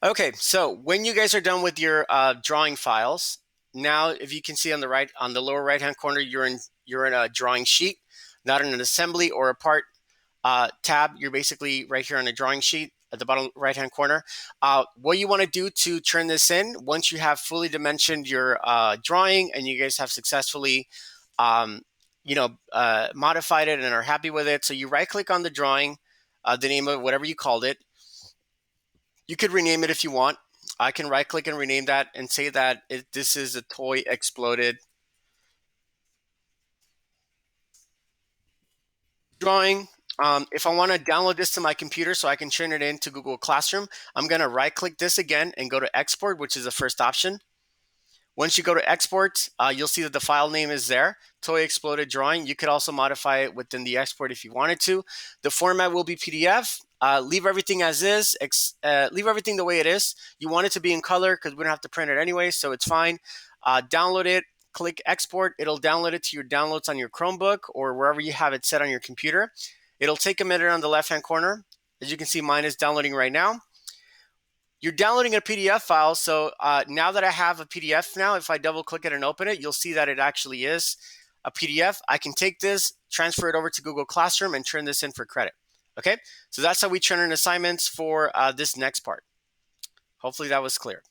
Okay, so when you guys are done with your drawing files, now if you can see on the right, on the lower right hand corner, you're in a drawing sheet, not in an assembly or a part tab. You're basically right here on a drawing sheet at the bottom right hand corner. What you want to do to turn this in, once you have fully dimensioned your drawing and you guys have successfully um, modified it and are happy with it, so you right click on the drawing, the name of it, whatever you called it. You could rename it if you want. I can right click and rename that and say that this is a toy exploded drawing. If I want to download this to my computer so I can turn it into Google Classroom, I'm going to right click this again and go to export, which is the first option. Once you go to export, you'll see that the file name is there, Toy Exploded Drawing. You could also modify it within the export if you wanted to. The format will be PDF. Leave everything as is. Leave everything the way it is. You want it to be in color because we don't have to print it anyway, so it's fine. Download it. Click export. It'll download it to your downloads on your Chromebook or wherever you have it set on your computer. It'll take a minute on the left-hand corner. As you can see, mine is downloading right now. You're downloading a PDF file, so now that I have a PDF now, if I double click it and open it, you'll see that it actually is a PDF. I can take this, transfer it over to Google Classroom, and turn this in for credit. Okay, so that's how we turn in assignments for this next part. Hopefully that was clear.